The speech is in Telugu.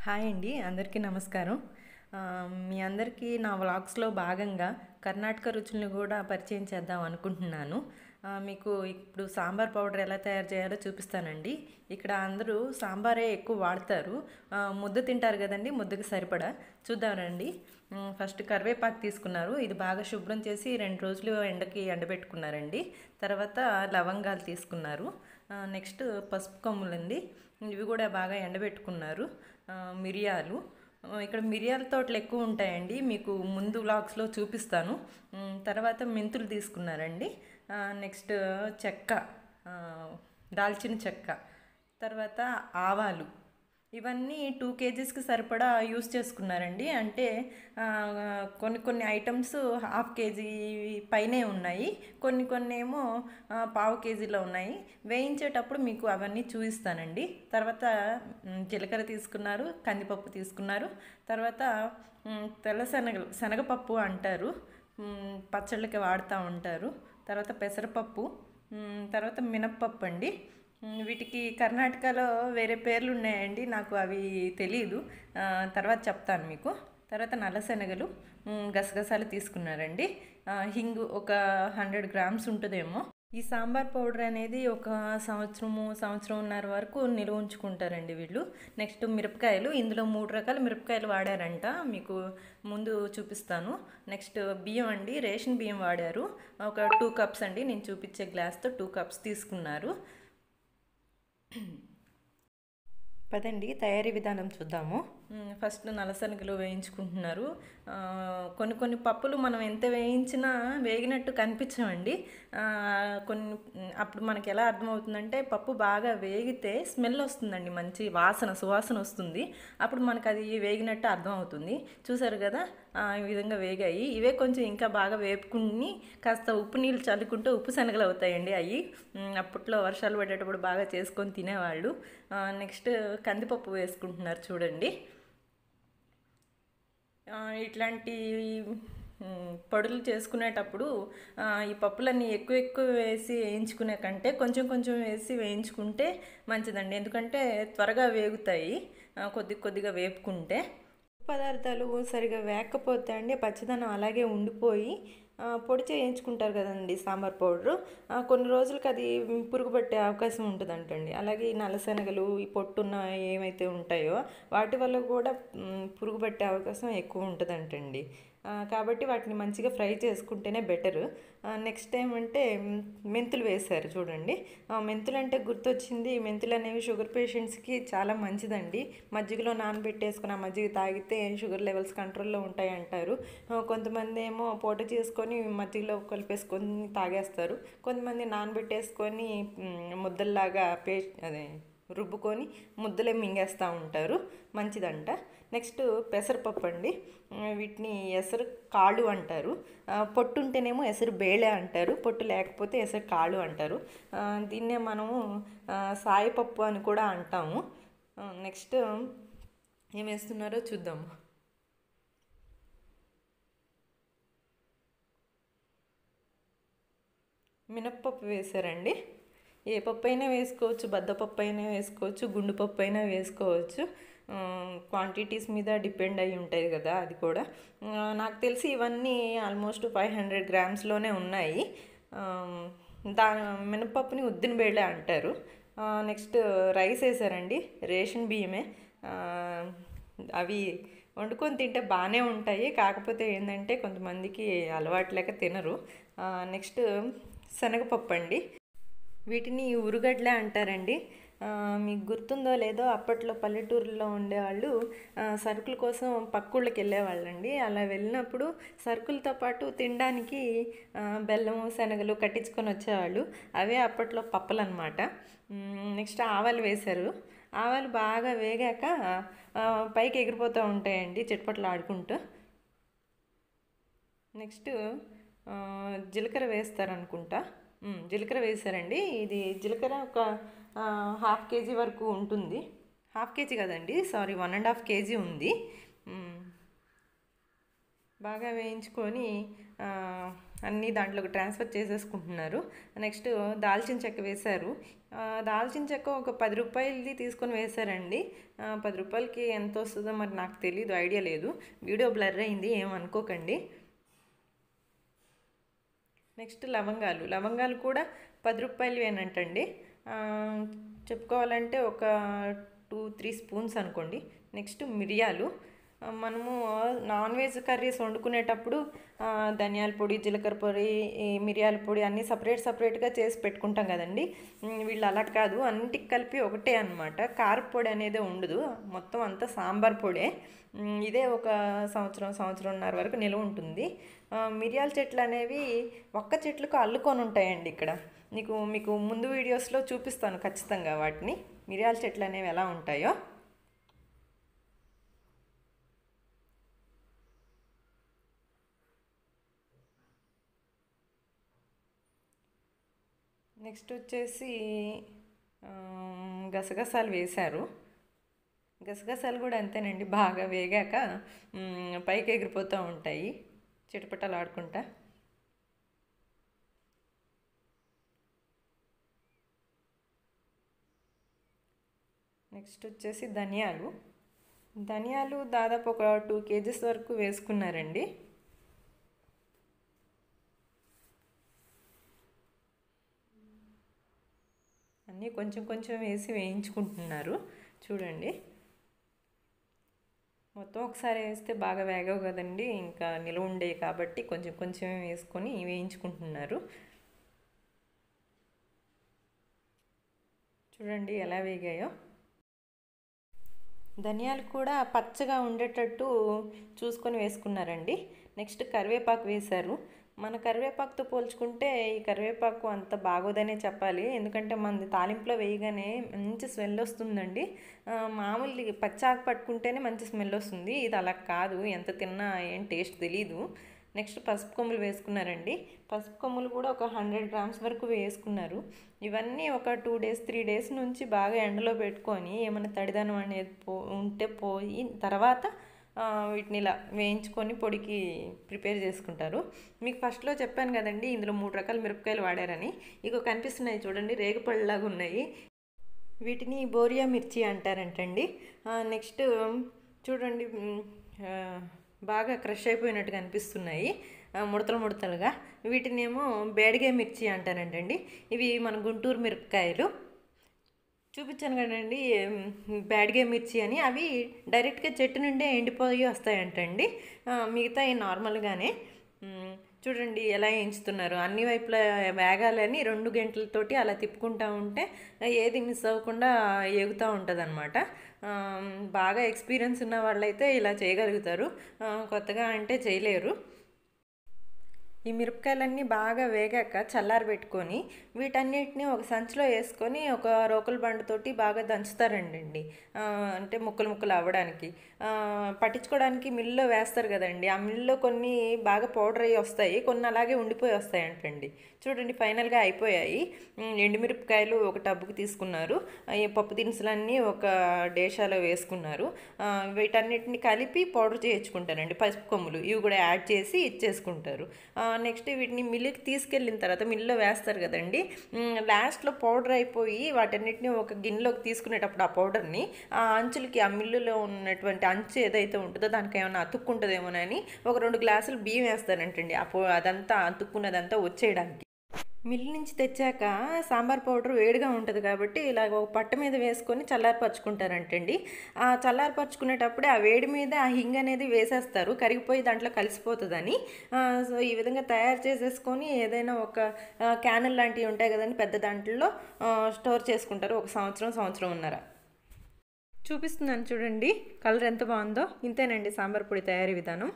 హాయ్ అండి, అందరికీ నమస్కారం. మీ అందరికీ నా వ్లాగ్స్లో భాగంగా కర్ణాటక రుచులను కూడా పరిచయం చేద్దాం అనుకుంటున్నాను. మీకు ఇప్పుడు సాంబార్ పౌడర్ ఎలా తయారు చేయాలో చూపిస్తానండి. ఇక్కడ అందరూ సాంబారే ఎక్కువ వాడతారు. ముద్ద తింటారు కదండి, ముద్దకి సరిపడా చూద్దామండి. ఫస్ట్ కరివేపాకు తీసుకున్నారు. ఇది బాగా శుభ్రం చేసి 2 రోజులు ఎండకి ఎండబెట్టుకున్నారండి. తర్వాత లవంగాలు తీసుకున్నారు. నెక్స్ట్ పసుపు కొమ్ములండి, ఇవి కూడా బాగా ఎండబెట్టుకున్నారు. మిరియాలు, ఇక్కడ మిరియాల తోటలు ఎక్కువ ఉంటాయండి, మీకు ముందు వ్లాగ్స్లో చూపిస్తాను. తర్వాత మెంతులు తీసుకున్నారండి. నెక్స్ట్ చెక్క, దాల్చిన చెక్క, తర్వాత ఆవాలు, ఇవన్నీ 2 కేజీస్కి సరిపడా యూస్ చేసుకున్నారండి. అంటే కొన్ని ఐటమ్స్ హాఫ్ కేజీ పైనే ఉన్నాయి, కొన్ని ఏమో పావు కేజీలో ఉన్నాయి. వేయించేటప్పుడు మీకు అవన్నీ చూపిస్తానండి. తర్వాత జీలకర్ర తీసుకున్నారు, కందిపప్పు తీసుకున్నారు. తర్వాత తెల్ల శనగపప్పు అంటారు, పచ్చళ్ళకి వాడుతూ ఉంటారు. తర్వాత పెసరపప్పు, తర్వాత మినప్పప్పు అండి. వీటికి కర్ణాటకలో వేరే పేర్లు ఉన్నాయండి, నాకు అవి తెలీదు, తర్వాత చెప్తాను మీకు. తర్వాత నల్లశనగలు, గసగసాలు తీసుకున్నారండి. హింగు ఒక 100 గ్రామ్స్ ఉంటుందేమో. ఈ సాంబార్ పౌడర్ అనేది ఒక సంవత్సరంన్నర వరకు నిల్వ ఉంచుకుంటారండి వీళ్ళు. నెక్స్ట్ మిరపకాయలు, ఇందులో 3 రకాల మిరపకాయలు వాడారంట, మీకు ముందు చూపిస్తాను. నెక్స్ట్ బియ్యం అండి, రేషన్ బియ్యం వాడారు. ఒక 2 కప్స్ అండి, నేను చూపించే గ్లాస్తో 2 కప్స్ తీసుకున్నారు. పదండి తయారీ విధానం చూద్దాము. ఫస్ట్ నల్లశనగలు వేయించుకుంటున్నారు. కొన్ని పప్పులు మనం ఎంత వేయించినా వేగినట్టు కనిపించవండి. కొన్ని అప్పుడు మనకి ఎలా అర్థమవుతుందంటే, పప్పు బాగా వేగితే స్మెల్ వస్తుందండి, మంచి సువాసన వస్తుంది. అప్పుడు మనకు అది వేగినట్టు అర్థమవుతుంది. చూసారు కదా, ఈ విధంగా వేగాయి. ఇవే కొంచెం ఇంకా బాగా వేపుకుని కాస్త ఉప్పు నీళ్ళు చల్లుకుంటే ఉప్పు శనగలు అవుతాయండి అవి. అప్పట్లో వర్షాలు పడేటప్పుడు బాగా చేసుకొని తినేవాళ్ళు. నెక్స్ట్ కందిపప్పు వేసుకుంటున్నారు చూడండి. ఇట్లాంటి పొడులు చేసుకునేటప్పుడు ఈ పప్పులన్నీ ఎక్కువ వేసి వేయించుకునే కంటే కొంచెం వేసి వేయించుకుంటే మంచిదండి, ఎందుకంటే త్వరగా వేగుతాయి కొద్దిగా వేపుకుంటే. పదార్థాలు సరిగా వేయకపోతే అండి పచ్చదనం అలాగే ఉండిపోయి పొడి చేయించుకుంటారు కదండి సాంబార్ పౌడరు, కొన్ని రోజులకి అది పురుగు పట్టే అవకాశం ఉంటుందంటండి. అలాగే ఈ నల్లశనగలు, ఈ పొట్టున్న ఏమైతే ఉంటాయో వాటి వల్ల కూడా పురుగు పట్టే అవకాశం ఎక్కువ ఉంటుందంటండి. కాబట్టి వాటిని మంచిగా ఫ్రై చేసుకుంటేనే బెటరు. నెక్స్ట్ ఏమంటే మెంతులు వేశారు చూడండి. మెంతులు అంటే గుర్తొచ్చింది, మెంతులు అనేవి షుగర్ పేషెంట్స్కి చాలా మంచిదండి. మజ్జిగలో నానబెట్టేసుకుని ఆ మజ్జిగ తాగితే షుగర్ లెవెల్స్ కంట్రోల్లో ఉంటాయి అంటారు. కొంతమంది ఏమో పూట చేసుకొని మజ్జిగలో కలిపేసుకొని తాగేస్తారు. కొంతమంది నానబెట్టేసుకొని ముద్దల్లాగా రుబ్బుకొని ముద్దలే మింగేస్తూ ఉంటారు, మంచిదంట. నెక్స్ట్ పెసరపప్పు అండి, వీటిని ఎసరు కాళ్ళు అంటారు. పొట్టు ఉంటేనేమో ఎసరు బేళే అంటారు, పొట్టు లేకపోతే ఎసరు కాళ్ళు అంటారు. దీన్నే మనము సాయపప్పు అని కూడా అంటాము. నెక్స్ట్ ఏం వేస్తున్నారో చూద్దాము. మినప్పప్పు వేశారండి. ఏ పప్పు అయినా వేసుకోవచ్చు, బద్దపప్పు అయినా వేసుకోవచ్చు, గుండు పప్పు అయినా వేసుకోవచ్చు. క్వాంటిటీస్ మీద డిపెండ్ అయి ఉంటుంది కదా అది కూడా. నాకు తెలిసి ఇవన్నీ ఆల్మోస్ట్ 500 గ్రామ్స్లోనే ఉన్నాయి. మినపప్పుని ఉద్దిన బేళ అంటారు. నెక్స్ట్ రైస్ వేసారండి, రేషన్ బియ్యమే. అవి వండుకొని తింటే బాగానే ఉంటాయి, కాకపోతే ఏంటంటే కొంతమందికి అలవాటు లేక తినరు. నెక్స్ట్ శనగపప్పు అండి, వీటిని ఉరుగడ్లే అంటారండి. మీకు గుర్తుందో లేదో, అప్పట్లో పల్లెటూరులో ఉండేవాళ్ళు సరుకుల కోసం పక్కూళ్ళకి వెళ్ళేవాళ్ళండి. అలా వెళ్ళినప్పుడు సరుకులతో పాటు తినడానికి బెల్లము, శనగలు కట్టించుకొని వచ్చేవాళ్ళు. అవే అప్పట్లో పప్పులు అనమాట. నెక్స్ట్ ఆవాలు వేశారు. ఆవాలు బాగా వేగాక పైకి ఎగిరిపోతూ ఉంటాయండి చిట్పట్లు ఆడుకుంటూ. నెక్స్ట్ జీలకర్ర వేస్తారనుకుంటా. జీలకర్ర వేశారండి. ఇది జీలకర్ర ఒక 1/2 కేజీ వరకు ఉంటుంది. 1/2 కేజీ కదండి, సారీ 1.5 కేజీ ఉంది. బాగా వేయించుకొని అన్నీ దాంట్లోకి ట్రాన్స్ఫర్ చేసేసుకుంటున్నారు. నెక్స్ట్ దాల్చిన చెక్క వేశారు. దాల్చిన చెక్క ఒక 10 రూపాయలది తీసుకొని వేశారండి. 10 రూపాయలకి ఎంత వస్తుందో మరి నాకు తెలీదు, ఐడియా లేదు. వీడియో బ్లర్ అయింది, ఏమనుకోకండి. నెక్స్ట్ లవంగాలు కూడా 10 రూపాయలవేనంటండి. చెప్పుకోవాలంటే ఒక 2-3 స్పూన్స్ అనుకోండి. నెక్స్ట్ మిరియాలు, మనము నాన్ వెజ్ కర్రీస్ వండుకునేటప్పుడు ధనియాల పొడి, జీలకర్ర పొడి, మిరియాల పొడి అన్నీ సపరేట్గా చేసి పెట్టుకుంటాం కదండి. వీళ్ళు అలా కాదు, అన్నిటికి కలిపి ఒకటే అనమాట. కారపొడి అనేది ఉండదు, మొత్తం అంతా సాంబార్ పొడే. ఇదే ఒక సంవత్సరంన్నర వరకు నిల్వ ఉంటుంది. మిరియాల చెట్లు అనేవి ఒక్క చెట్లకు అల్లుకొని ఉంటాయండి. ఇక్కడ మీకు ముందు వీడియోస్లో చూపిస్తాను ఖచ్చితంగా వాటిని, మిరియాల చెట్లు అనేవి ఎలా ఉంటాయో. నెక్స్ట్ వచ్చేసి గసగసాలు వేశారు. గసగసాలు కూడా అంతేనండి, బాగా వేగాక పైకి ఎగిరిపోతూ ఉంటాయి చిటపటలు ఆడుకుంటా. నెక్స్ట్ వచ్చేసి ధనియాలు దాదాపు ఒక 2 kgs వరకు వేసుకున్నారండి. అన్నీ కొంచెం వేసి వేయించుకుంటున్నారు. చూడండి, మొత్తం ఒకసారి వేస్తే బాగా వేగవు కదండి, ఇంకా నిలువ ఉండే కాబట్టి కొంచెం వేసుకొని వేయించుకుంటున్నారు. చూడండి ఎలా వేగాయో. ధనియాలు కూడా పచ్చగా ఉండేటట్టు చూసుకొని వేసుకున్నారండి. నెక్స్ట్ కరివేపాకు వేశారు. మన కరివేపాకుతో పోల్చుకుంటే ఈ కరివేపాకు అంత బాగోదనే చెప్పాలి, ఎందుకంటే మనది తాలింపులో వేయగానే మంచి స్మెల్ వస్తుందండి. మామూలు పచ్చాకు పట్టుకుంటేనే మంచి స్మెల్ వస్తుంది, ఇది అలా కాదు, ఎంత తిన్నా ఏం టేస్ట్ తెలీదు. నెక్స్ట్ పసుపు కొమ్ములు వేసుకున్నారండి. పసుపు కొమ్ములు కూడా ఒక 100 grams వరకు వేసుకున్నారు. ఇవన్నీ ఒక 2 days 3 days నుంచి బాగా ఎండలో పెట్టుకొని ఏమైనా తడిదనం అనేది ఉంటే పోయి తర్వాత వీటిని ఇలా వేయించుకొని పొడికి ప్రిపేర్ చేసుకుంటారు. మీకు ఫస్ట్లో చెప్పాను కదండి, ఇందులో 3 రకాల మిరపకాయలు వాడారని. ఇక కనిపిస్తున్నాయి చూడండి, రేగుపళ్ళలాగా ఉన్నాయి. వీటిని బోరియా మిర్చి అంటారంటండి. నెక్స్ట్ చూడండి, బాగా క్రష్ అయిపోయినట్టుగా అనిపిస్తున్నాయి, ముడతలుగా. వీటినేమో బేడగే మిర్చి అంటారంటండి. ఇవి మన గుంటూరు మిరపకాయలు. చూపించాను కదండి బ్యాడ్గే మిర్చి అని, అవి డైరెక్ట్గా చెట్టు నుండే ఎండిపోయి వస్తాయంటండి. మిగతా నార్మల్గానే. చూడండి ఎలా వేయించుతున్నారు, అన్ని వైపులా వేగాలని 2 గంటలతోటి అలా తిప్పుకుంటూ ఉంటే ఏది మిస్ అవ్వకుండా ఏగుతూ ఉంటుంది అనమాట. బాగా ఎక్స్పీరియన్స్ ఉన్న వాళ్ళైతే ఇలా చేయగలుగుతారు, కొత్తగా అంటే చేయలేరు. ఈ మిరపకాయలన్నీ బాగా వేగాక చల్లారబెట్టుకొని వీటన్నిటిని ఒక సంచిలో వేసుకొని ఒక రోకల బండతోటి బాగా దంచుతారండి. అంటే ముక్కలు అవ్వడానికి. పట్టించుకోవడానికి మిల్లులో వేస్తారు కదండి, ఆ మిల్లులో కొన్ని బాగా పౌడర్ అయ్యి వస్తాయి, కొన్ని అలాగే ఉండిపోయి వస్తాయి అంటండి. చూడండి ఫైనల్గా అయిపోయాయి. ఎండుమిరపకాయలు ఒక టబ్బుకి తీసుకున్నారు, ఈ పప్పు దినుసులన్నీ ఒక డేషాలో వేసుకున్నారు. వీటన్నిటిని కలిపి పౌడర్ చేయించుకుంటారండి. పసుపు కొమ్ములు ఇవి కూడా యాడ్ చేసి ఇచ్చేసుకుంటారు. నెక్స్ట్ వీటిని మిల్లుకి తీసుకెళ్ళిన తర్వాత మిల్లులో వేస్తారు కదండి, లాస్ట్లో పౌడర్ అయిపోయి వాటన్నిటిని ఒక గిన్నెలోకి తీసుకునేటప్పుడు ఆ పౌడర్ని ఆ అంచులకి, ఆ మిల్లులో ఉన్నటువంటి అంచు ఏదైతే ఉంటుందో దానికి ఏమైనా అతుక్కుంటుందేమోనని ఒక 2 గ్లాసులు బియ్యం వేస్తారంటండి, అదంతా అతుక్కున్నదంతా వచ్చేయడానికి. మిల్లు నుంచి తెచ్చాక సాంబార్ పౌడర్ వేడిగా ఉంటుంది కాబట్టి ఇలాగ ఒక పట్ట మీద వేసుకొని చల్లారపరుచుకుంటారంటండి. ఆ చల్లారపరుచుకునేటప్పుడే ఆ వేడి మీద ఆ హింగ్ అనేది వేసేస్తారు, కరిగిపోయి దాంట్లో కలిసిపోతుందని. సో ఈ విధంగా తయారు చేసేసుకొని ఏదైనా ఒక క్యానులు లాంటివి ఉంటాయి కదండి, పెద్ద దాంట్లో స్టోర్ చేసుకుంటారు ఒక సంవత్సరంన్నర. చూపిస్తున్నాను చూడండి కలర్ ఎంత బాగుందో. ఇంతేనండి సాంబార్ పొడి తయారీ విధానం.